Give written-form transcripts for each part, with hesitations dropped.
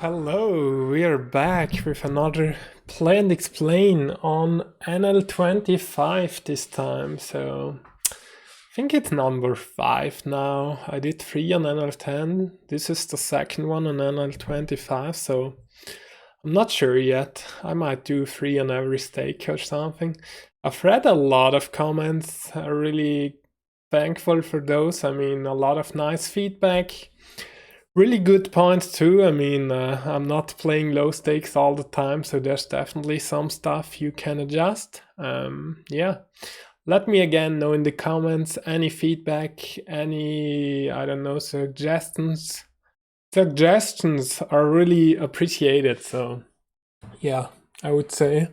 Hello, we are back with another Play and Explain on NL25 this time. So I think it's number 5 now. I did 3 on NL10. This is the second one on NL25, so I'm not sure yet. I might do 3 on every stake or something. I've read a lot of comments. I'm really thankful for those. I mean, a lot of nice feedback. Really good points too. I mean, I'm not playing low stakes all the time, so there's definitely some stuff you can adjust. Yeah, let me again know in the comments any feedback, any, I don't know, suggestions. Suggestions are really appreciated. So yeah, I would say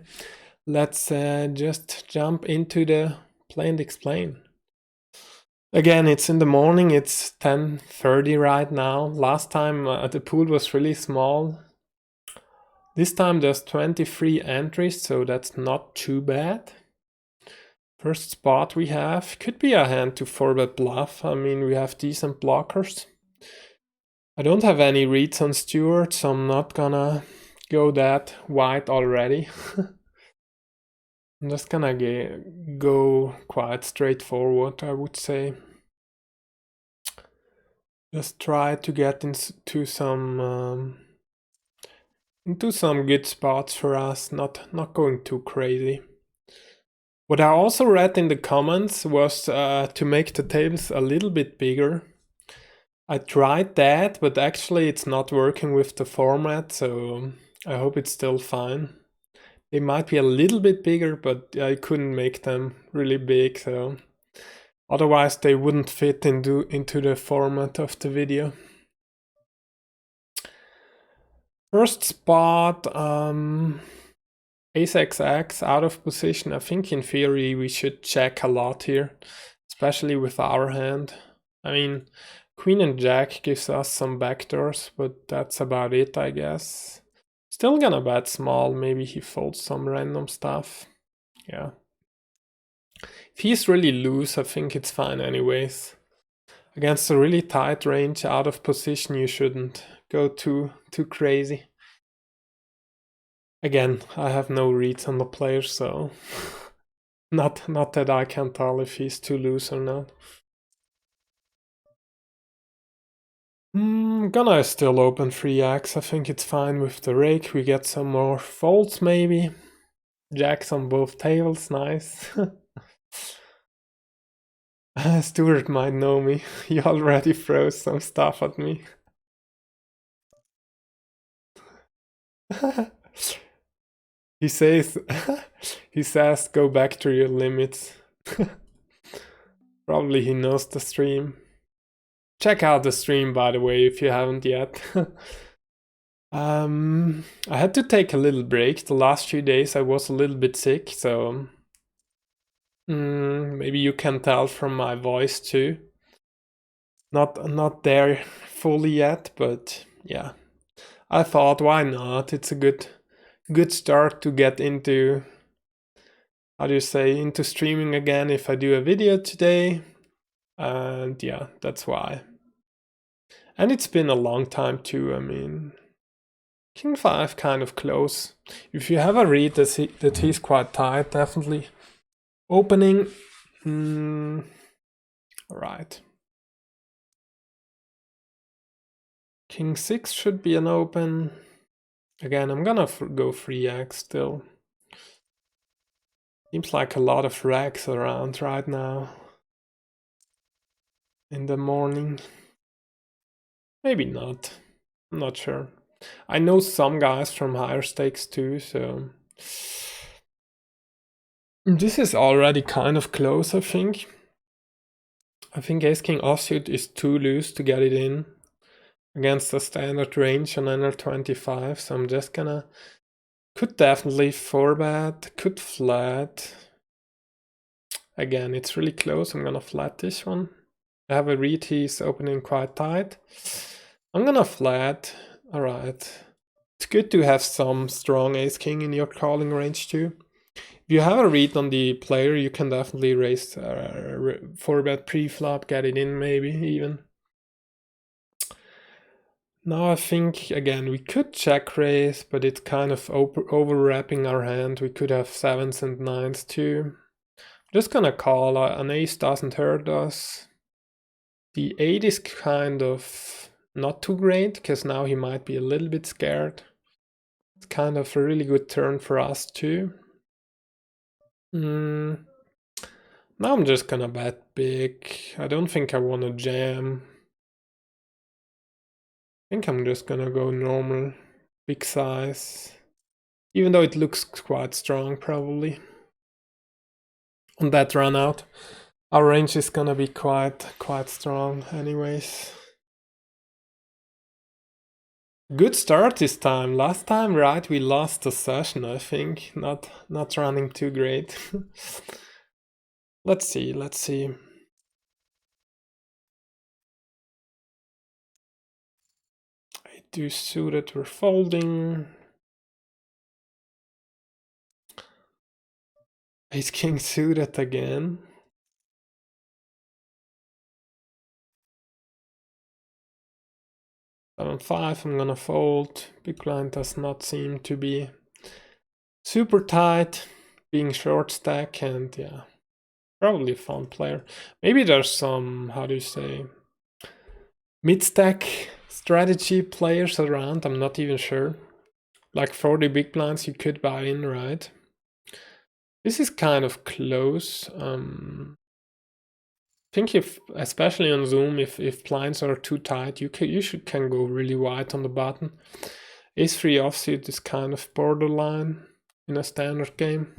let's just jump into the Play and Explain. Again, it's in the morning, it's 10:30 right now. Last time the pool was really small. This time there's 23 entries, so that's not too bad. First spot we have, could be a hand to 4-bet bluff. I mean, we have decent blockers. I don't have any reads on Stewart, so I'm not gonna go that wide already. I'm just gonna go quite straightforward, I would say. Just try to get into some good spots for us, not going too crazy. What I also read in the comments was to make the tables a little bit bigger. I tried that, but actually it's not working with the format, so I hope it's still fine. They might be a little bit bigger, but I couldn't make them really big, so otherwise they wouldn't fit into the format of the video. First spot, Ace XX out of position. I think in theory we should check a lot here, especially with our hand. I mean, Queen and Jack gives us some backdoors, but that's about it, I guess. Still gonna bet small, maybe he folds some random stuff. Yeah. If he's really loose, I think it's fine anyways. Against a really tight range, out of position, you shouldn't go too crazy. Again, I have no reads on the player, so not that I can tell if he's too loose or not. Gonna still open 3x. I think it's fine with the rake. We get some more folds maybe. Jacks on both tables, nice. Stuart might know me. He already throws some stuff at me. He says, go back to your limits. Probably he knows the stream. Check out the stream, by the way, if you haven't yet. I had to take a little break. The last few days I was a little bit sick, so maybe you can tell from my voice too. Not there fully yet, but yeah. I thought, why not? It's a good start to get into, how do you say, into streaming again if I do a video today. And yeah, that's why. And it's been a long time too. I mean, King 5 kind of close. If you have a read that he's quite tight, definitely opening. Alright. King 6 should be an open. Again, I'm gonna go 3x still. Seems like a lot of racks around right now. In the morning. Maybe not. I'm not sure. I know some guys from higher stakes too, so this is already kind of close, I think. I think Ace-King offsuit is too loose to get it in against the standard range on NL25, so I'm just gonna... Could definitely 4-bet, could flat. Again, it's really close, I'm gonna flat this one. I have a read, he's opening quite tight. I'm gonna flat, alright. It's good to have some strong Ace-King in your calling range too. If you have a read on the player, you can definitely raise 4-bet pre-flop, get it in maybe even. Now I think, again, we could check raise, but it's kind of overwrapping our hand. We could have 7s and 9s too. Just gonna call. An ace doesn't hurt us. The 8 is kind of not too great, because now he might be a little bit scared. It's kind of a really good turn for us too. Now I'm just gonna bet big. I don't think I want to jam. I think I'm just gonna go normal, big size. Even though it looks quite strong, probably. On that run out, our range is gonna be quite strong anyways. Good start this time. Last time, right, we lost the session, I think. Not running too great. Let's see. I do suited, we're folding. Ace king suited again. On 5, I'm gonna fold. Big blind does not seem to be super tight, being short stack, and yeah, probably a fun player. Maybe there's some, how do you say, mid stack strategy players around, I'm not even sure. Like 40 big blinds you could buy in, right? This is kind of close. I think if, especially on Zoom, if blinds are too tight, you can go really wide on the button. Ace-3 offsuit is kind of borderline in a standard game.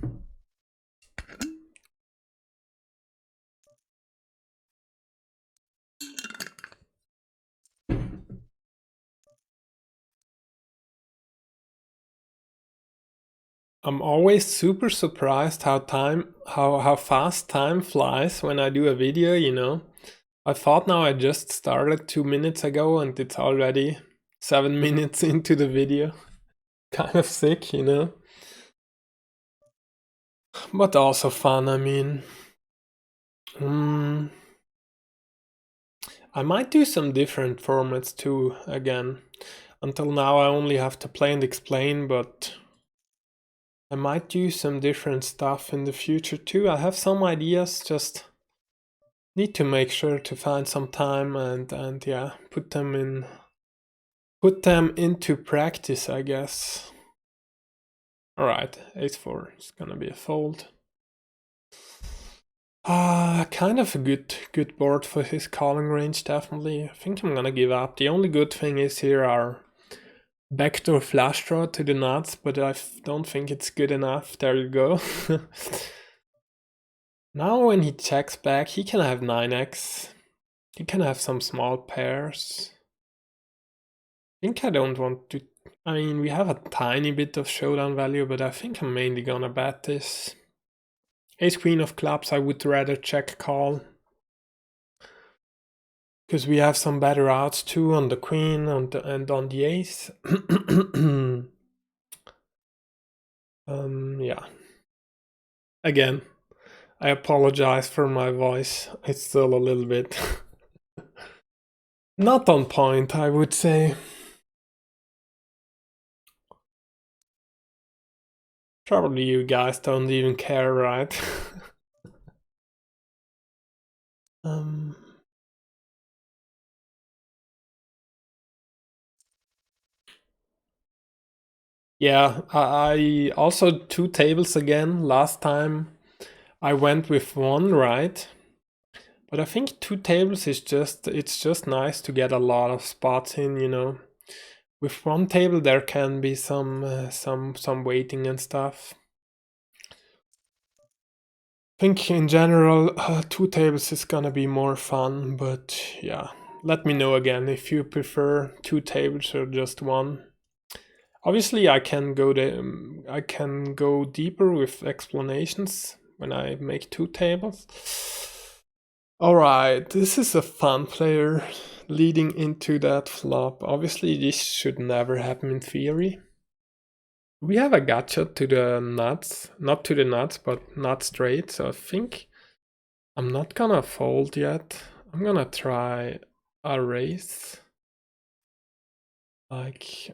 I'm always super surprised how fast time flies when I do a video, you know. I thought now I just started 2 minutes ago and it's already 7 minutes into the video. Kind of sick, you know. But also fun, I mean. I might do some different formats too, again. Until now I only have to play and explain, but I might do some different stuff in the future too. I have some ideas, just need to make sure to find some time and yeah, put them into practice, I guess. Alright, ace-4 is gonna be a fold. Kind of a good board for his calling range, definitely. I think I'm gonna give up. The only good thing is here our backdoor flush draw to the nuts, but I don't think it's good enough. There you go. Now when he checks back, he can have 9x. He can have some small pairs. I think I don't want to... I mean, we have a tiny bit of showdown value, but I think I'm mainly gonna bet this. Ace-queen of clubs, I would rather check call. Because we have some better outs too on the queen and on the ace. Yeah. Again, I apologize for my voice. It's still a little bit not on point, I would say. Probably you guys don't even care, right? Yeah, I also 2 tables again. Last time I went with 1, right? But I think 2 tables is it's just nice to get a lot of spots in, you know. With 1 table there can be some waiting and stuff. I think in general 2 tables is gonna be more fun, but yeah. Let me know again if you prefer 2 tables or just 1. Obviously, I can go deeper with explanations when I make 2 tables. All right, this is a fun player leading into that flop. Obviously, this should never happen in theory. We have a gotcha to the nuts, not to the nuts, but not straight. So I think I'm not gonna fold yet. I'm gonna try a raise. Like,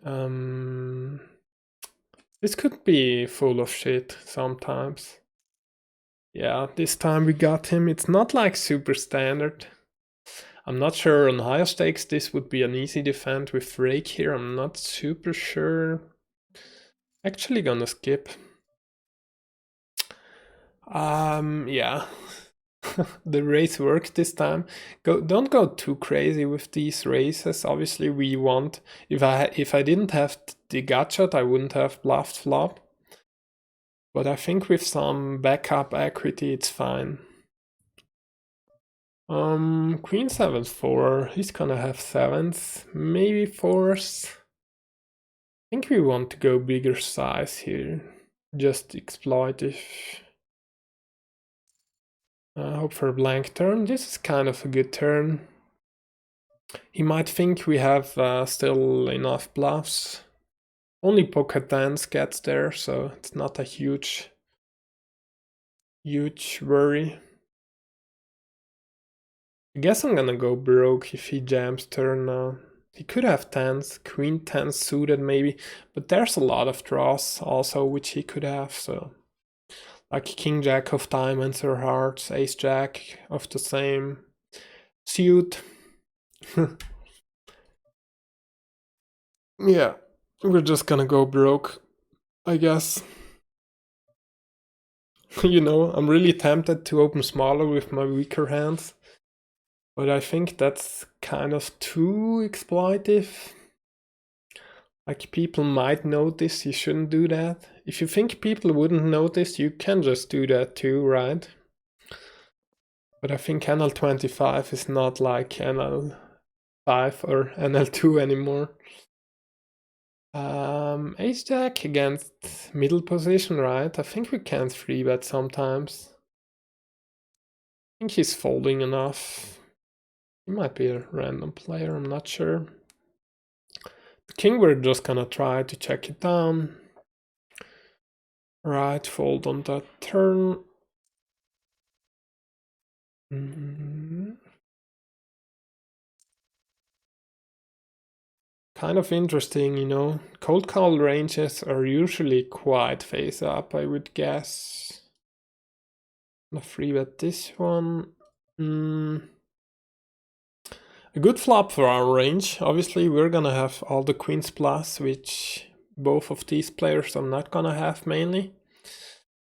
this could be full of shit sometimes. Yeah, this time we got him. It's not like super standard. I'm not sure on higher stakes this would be an easy defend with rake here. I'm not super sure. Actually gonna skip. Yeah. The race worked this time. Don't go too crazy with these races. Obviously we want, if I didn't have the gutshot, I wouldn't have bluffed flop. But I think with some backup equity it's fine. Queen 7-4. He's gonna have sevens, maybe fours. I think we want to go bigger size here. Just exploit if. Hope for a blank turn. This is kind of a good turn. He might think we have still enough bluffs. Only pocket tens gets there, so it's not a huge worry. I guess I'm gonna go broke if he jams turn now. He could have tens, queen 10 suited maybe, but there's a lot of draws also which he could have, so. Like king jack of diamonds or hearts, ace jack of the same suit. Yeah, we're just gonna go broke, I guess. You know, I'm really tempted to open smaller with my weaker hands, but I think that's kind of too exploitive. Like, people might notice, you shouldn't do that. If you think people wouldn't notice, you can just do that too, right? But I think NL25 is not like NL5 or NL2 anymore. Ace jack against middle position, right? I think we can 3-bet sometimes. I think he's folding enough. He might be a random player, I'm not sure. The king, we're just gonna try to check it down. Right, fold on that turn. Kind of interesting, you know. Cold call ranges are usually quite face up, I would guess. I'm gonna 3-bet this one. A good flop for our range. Obviously, we're gonna have all the queens plus, which both of these players are not gonna have mainly.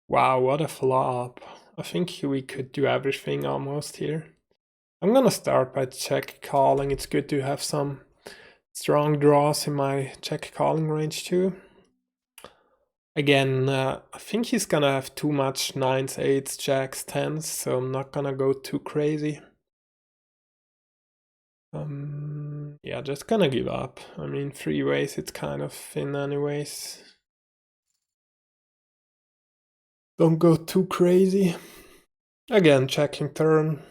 Wow, what a flop. I think we could do everything almost here. I'm gonna start by check calling. It's good to have some strong draws in my check calling range too. Again, I think he's gonna have too much 9s, 8s, jacks, 10s, so I'm not gonna go too crazy. Yeah, just gonna give up. I mean, 3 ways, it's kind of thin anyways. Don't go too crazy. Again, checking turn.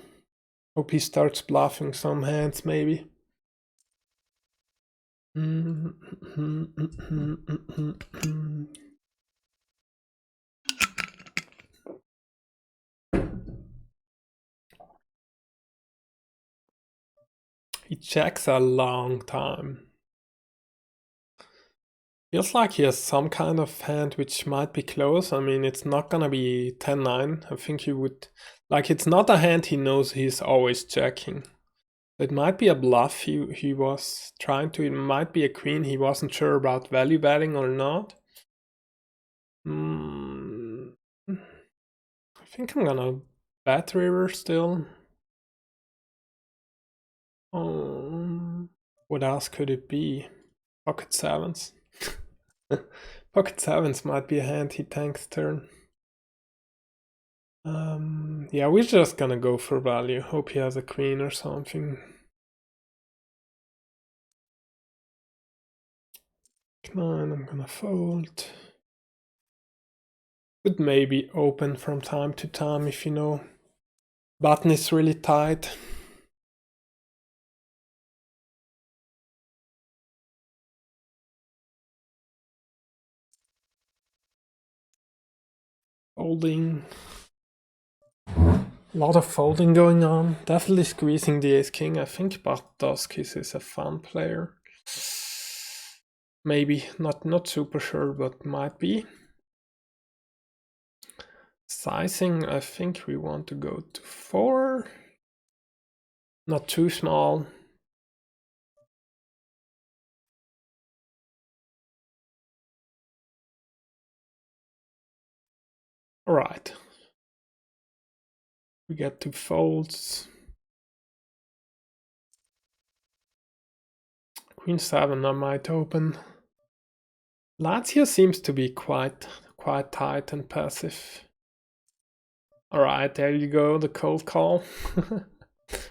Hope he starts bluffing some hands, maybe. He checks a long time. Feels like he has some kind of hand which might be close. I mean, it's not gonna be 10-9. I think he would... Like, it's not a hand he knows he's always checking. It might be a bluff he was trying to. It might be a queen he wasn't sure about value betting or not. I think I'm gonna bet river still. What else could it be? Pocket sevens. Pocket sevens might be a hand he tanks turn. Yeah, we're just gonna go for value. Hope he has a queen or something. 9, I'm gonna fold. Could maybe open from time to time if you know button is really tight. Folding. A lot of folding going on. Definitely squeezing the ace king. I think Bartoskis is a fun player. Maybe, not super sure, but might be. Sizing, I think we want to go to 4. Not too small. All right. We get 2 folds. Queen 7 I might open. Lazio seems to be quite tight and passive. Alright, there you go, the cold call.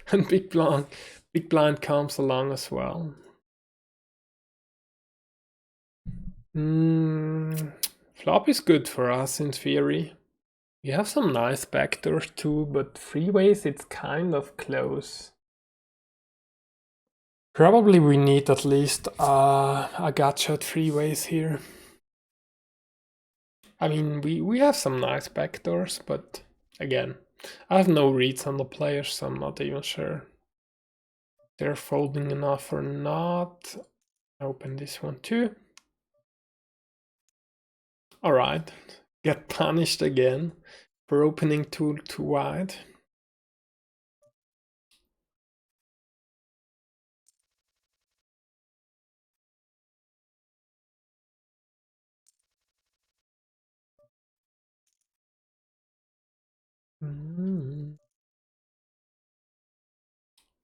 And big blind comes along as well. Flop is good for us in theory. We have some nice backdoors too, but three ways it's kind of close. Probably we need at least a gotcha 3 ways here. I mean, we have some nice backdoors, but again, I have no reads on the players, so I'm not even sure they're folding enough or not. Open this one too. Alright, get punished again for opening too wide.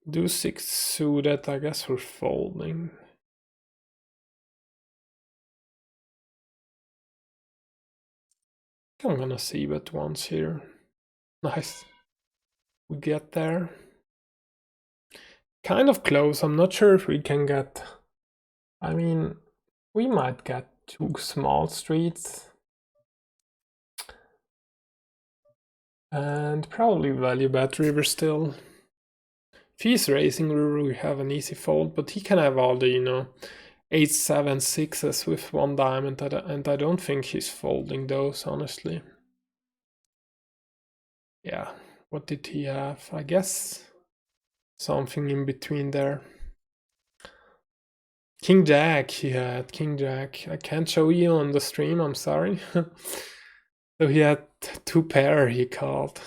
Do 6 suited, I guess we're folding. I'm gonna see bet once here. Nice. We get there. Kind of close. I'm not sure if we can get... I mean, we might get 2 small streets. And probably value bet river still. If he's raising river, we have an easy fold, but he can have all the, 8, 7, 6s with 1 diamond, and I don't think he's folding those, honestly. Yeah, what did he have? I guess something in between there. King Jack, he had King Jack. I can't show you on the stream, I'm sorry. So he had 2 pair he called.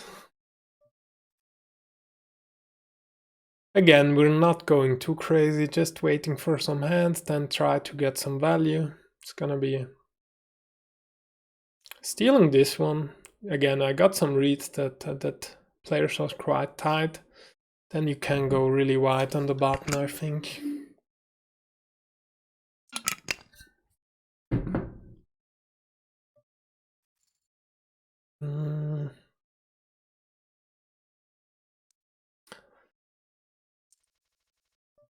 Again, we're not going too crazy, just waiting for some hands, then try to get some value. It's gonna be stealing this one. Again, I got some reads that players are quite tight. Then you can go really wide on the button, I think.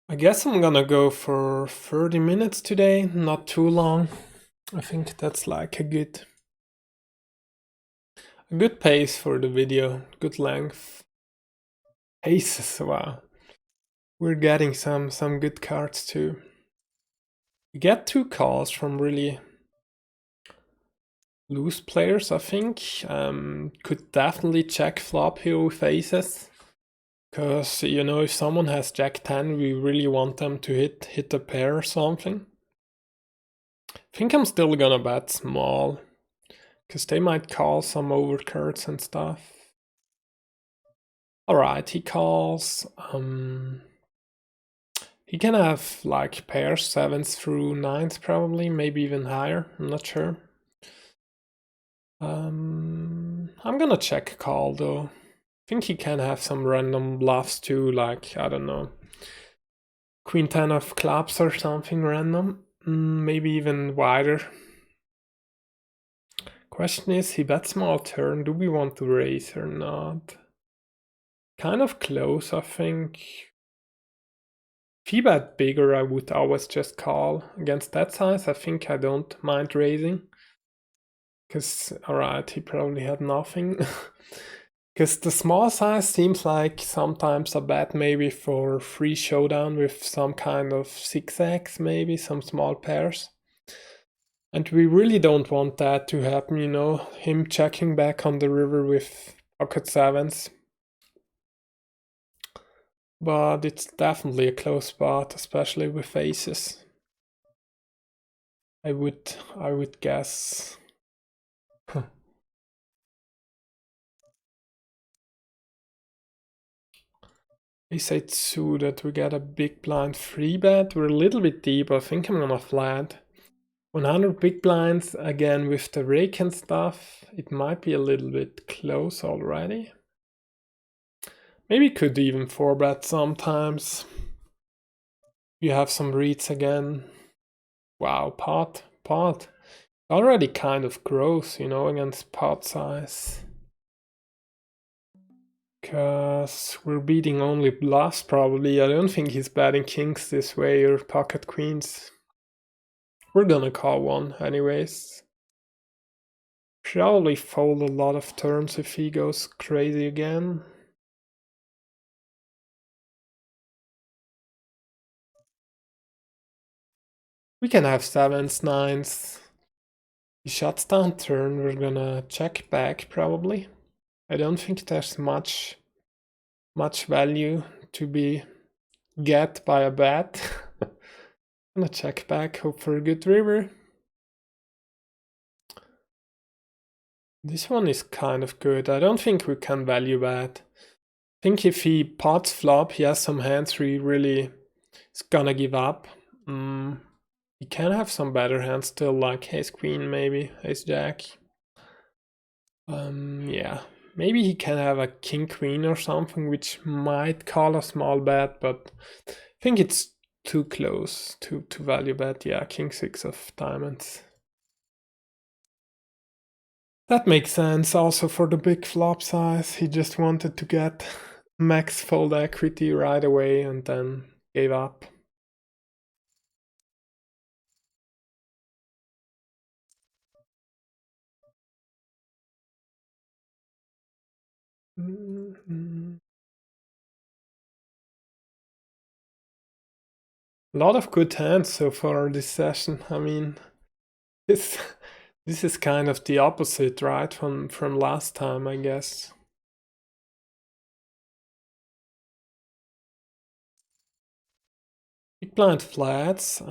I guess I'm gonna go for 30 minutes today, not too long. I think that's like a good pace for the video, good length. Aces, wow. We're getting some good cards too. We get 2 calls from really loose players, I think. Could definitely check flop here with aces. Because, if someone has Jack 10, we really want them to hit a pair or something. I think I'm still gonna bet small. Because they might call some overcards and stuff. Alright, he calls. He can have like pairs, 7s through 9s probably, maybe even higher, I'm not sure. I'm gonna check call though. I think he can have some random bluffs too, like, I don't know, Queen 10 of clubs or something random, maybe even wider. Question is, he bets small turn, do we want to raise or not? Kind of close, I think. If he bet bigger, I would always just call. Against that size, I think I don't mind raising. Because, alright, he probably had nothing. Because the small size seems like sometimes a bet maybe for free showdown with some kind of 6x, maybe some small pairs. And we really don't want that to happen, him checking back on the river with pocket 7s. But it's definitely a close spot, especially with aces. I would guess. Ace-8 suited, we get a big blind free bet. We're a little bit deep. I think I'm gonna flat. 100 big blinds, again with the rake and stuff. It might be a little bit close already. Maybe could even 4-bet sometimes. You have some reads again. Wow, pot. Already kind of gross, you know, against pot size. Because we're beating only bluffs probably. I don't think he's betting kings this way or pocket queens. We're gonna call one anyways. Probably fold a lot of turns if he goes crazy again. We can have 7s, 9s. He shuts down turn, we're gonna check back probably. I don't think there's much value to be get by a bet. Gonna check back, hope for a good river. This one is kind of good. I don't think we can value bet. I think if he pots flop, he has some hands where he really is gonna give up. He can have some better hands still, like ace queen maybe, ace jack. Yeah, maybe he can have a king queen or something, which might call a small bet, but I think it's too close to value bet. Yeah, king 6 of diamonds. That makes sense also for the big flop size. He just wanted to get max fold equity right away and then gave up. A lot of good hands so far this session. I mean, this is kind of the opposite, right, from last time, I guess. Big blind flats,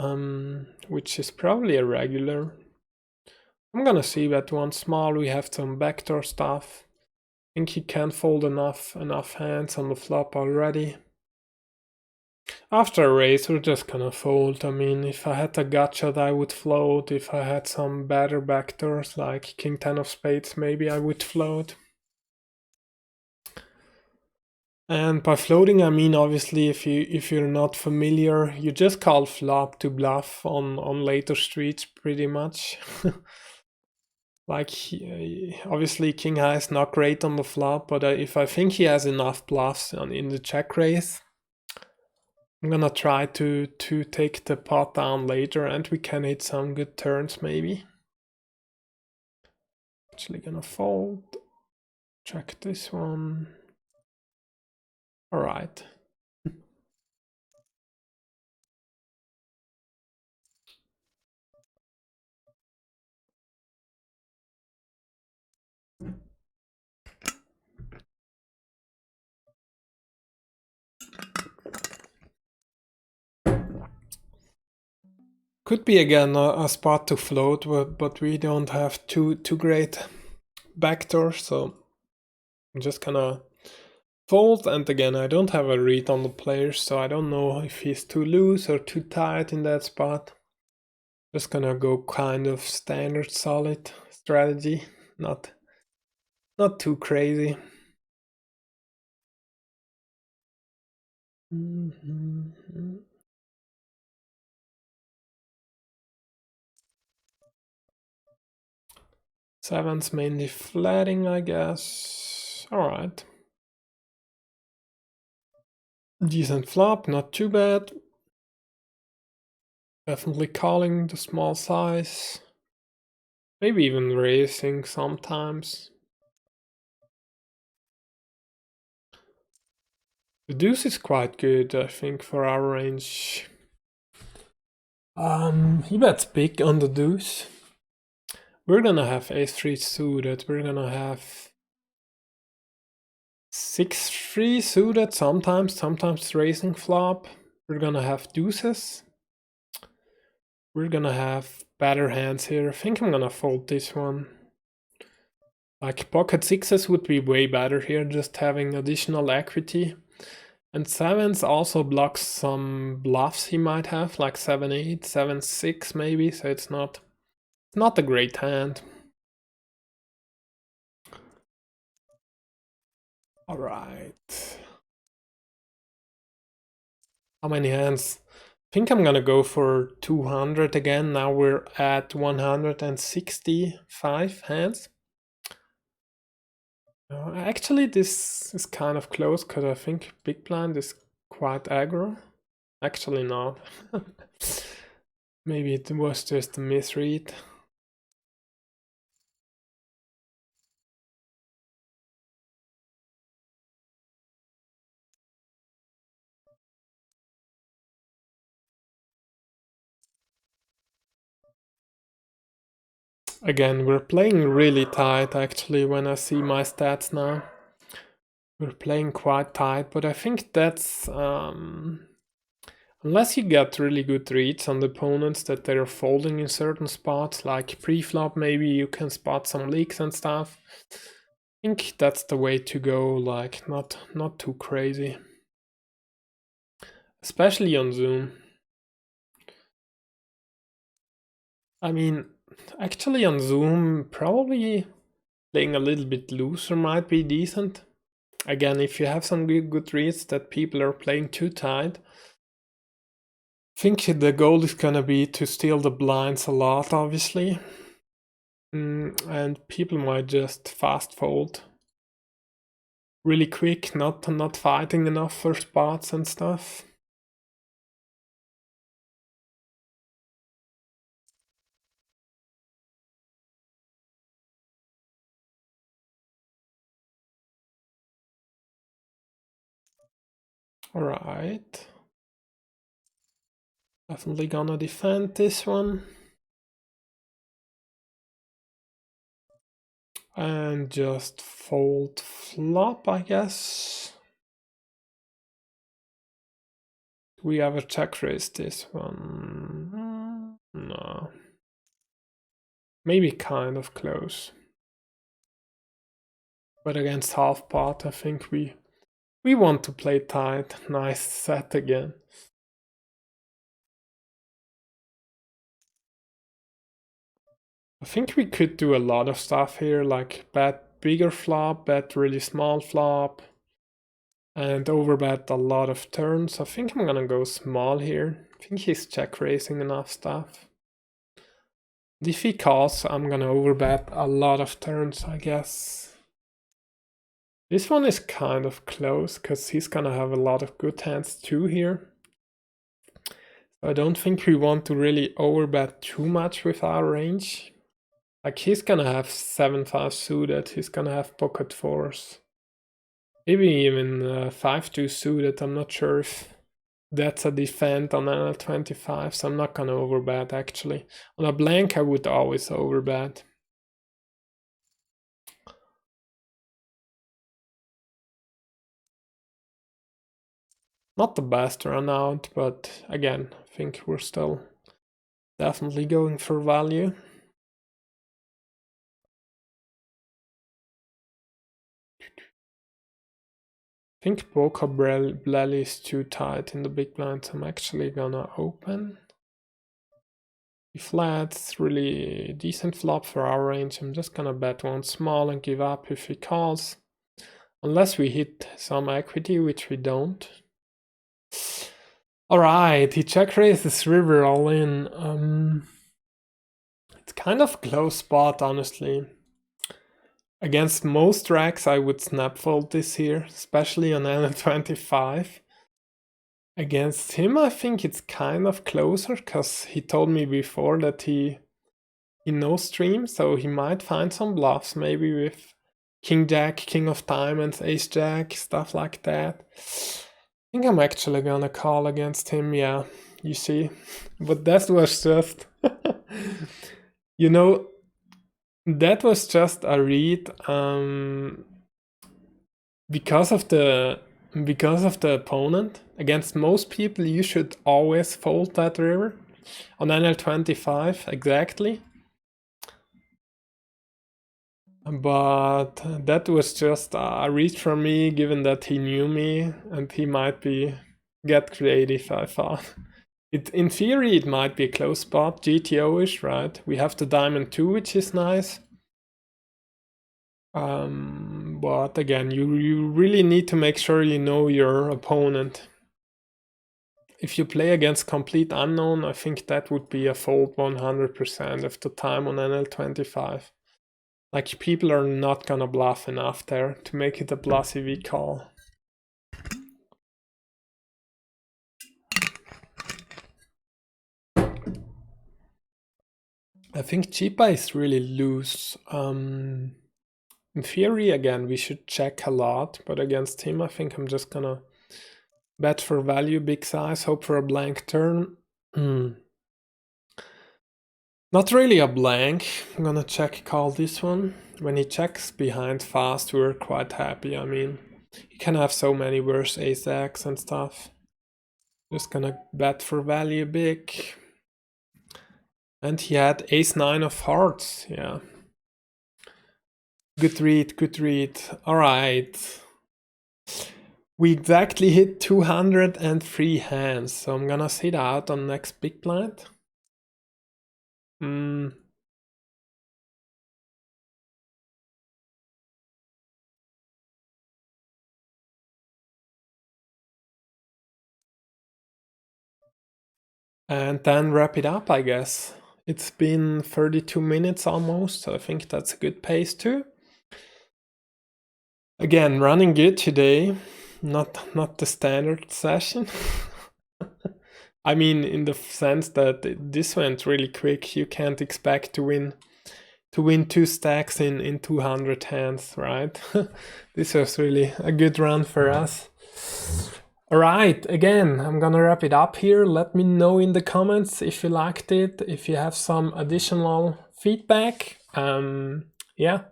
which is probably a regular. I'm gonna see that one small. We have some backdoor stuff. I think he can fold enough hands on the flop already. After a raise, we're just gonna fold. I mean, if I had a gut shot, I would float. If I had some better backdoors, like king 10 of spades, maybe I would float. And by floating, I mean, obviously, if you're not familiar, you just call flop to bluff on later streets, pretty much. Like, obviously, king high is not great on the flop, but if I think he has enough bluffs in the check raise, I'm gonna try to take the pot down later, and we can hit some good turns, maybe. Actually gonna fold. Check this one. All right. Could be again a spot to float, but we don't have too great backdoor, so I'm just gonna fold. And again, I don't have a read on the players, so I don't know if he's too loose or too tight in that spot. Just gonna go kind of standard solid strategy, not too crazy. Sevens mainly flatting, I guess. All right. Decent flop, not too bad. Definitely calling the small size. Maybe even raising sometimes. The deuce is quite good, I think, for our range. He bets big on the deuce. We're gonna have ace-3 suited. We're gonna have 6-3 suited sometimes raising flop. We're gonna have deuces. We're gonna have better hands here. I think I'm gonna fold this one. Like pocket sixes would be way better here, just having additional equity. And sevens also blocks some bluffs he might have, like 7-8, 7-6 maybe, so it's not a great hand. All right. How many hands? I think I'm gonna go for 200 again. Now we're at 165 hands. Actually, this is kind of close because I think big blind is quite aggro. Actually not. Maybe it was just a misread. Again, we're playing really tight actually when I see my stats now. We're playing quite tight, but I think that's unless you get really good reads on the opponents that they're folding in certain spots, like pre-flop maybe you can spot some leaks and stuff. I think that's the way to go, like not too crazy. Especially on Zoom. I mean, actually on Zoom, probably playing a little bit looser might be decent. Again, if you have some good reads that people are playing too tight, I think the goal is gonna be to steal the blinds a lot, obviously. And people might just fast fold really quick, not fighting enough for spots and stuff. All right. Definitely gonna defend this one. And just fold flop, I guess. We have a check raise this one. No. Maybe kind of close. But against half pot, I think we want to play tight. Nice set again. I think we could do a lot of stuff here, like bet bigger flop, bet really small flop, and overbet a lot of turns. I think I'm gonna go small here. I think he's check raising enough stuff. If he calls, I'm gonna overbet a lot of turns, I guess. This one is kind of close, because he's gonna have a lot of good hands too here. So I don't think we want to really overbet too much with our range. Like he's gonna have 7-5 suited, he's gonna have pocket fours. Maybe even 5-2 suited, I'm not sure if that's a defend on NL25, so I'm not gonna overbet actually. On a blank I would always overbet. Not the best run out, but again, I think we're still definitely going for value. I think Boca Blelly is too tight in the big blind, so I'm actually gonna open. He flats, really decent flop for our range. I'm just gonna bet one small and give up if he calls. Unless we hit some equity, which we don't. Alright, he check raises river all in. It's kind of close spot, honestly. Against most racks, I would snap fold this here, especially on NL25. Against him, I think it's kind of closer, because he told me before that he knows stream, so he might find some bluffs, maybe with King Jack, King of Diamonds, Ace Jack, stuff like that. I think I'm actually gonna call against him, yeah, you see. But that was just, you know, that was just a read because of the opponent. Against most people, you should always fold that river. on NL25 exactly. But that was just a reach from me, given that he knew me and he might get creative, I thought. In theory, it might be a close spot, GTO-ish, right? We have the diamond 2, which is nice. But again, you really need to make sure you know your opponent. If you play against complete unknown, I think that would be a fold 100% of the time on NL25. Like, people are not gonna bluff enough there to make it a plus EV call. I think Chipa is really loose. In theory, again, we should check a lot, but against him, I think I'm just gonna bet for value, big size, hope for a blank turn. Not really a blank. I'm gonna check call this one. When he checks behind fast, we're quite happy. I mean, you can have so many worse ace-x and stuff. Just gonna bet for value big. And he had ace-9 of hearts, yeah. Good read, good read. All right. We exactly hit 203 hands, so I'm gonna sit out on next big blind. And then wrap it up, I guess. It's been 32 minutes almost, so I think that's a good pace too. Again, running good today, not the standard session. I mean, in the sense that this went really quick. You can't expect to win 2 stacks in 200 hands, right? This was really a good run for us. All right, again, I'm gonna wrap it up here. Let me know in the comments if you liked it, if you have some additional feedback. Yeah,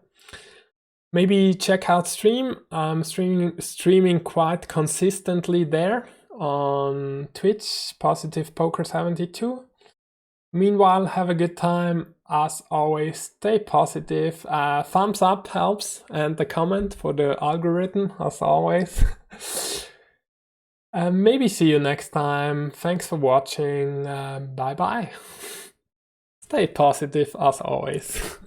maybe check out stream. I'm streaming quite consistently there on Twitch, Positive Poker 72. Meanwhile, have a good time. As always, stay positive. Thumbs up helps, and the comment for the algorithm, as always. Maybe see you next time. Thanks for watching. Bye bye. Stay positive as always.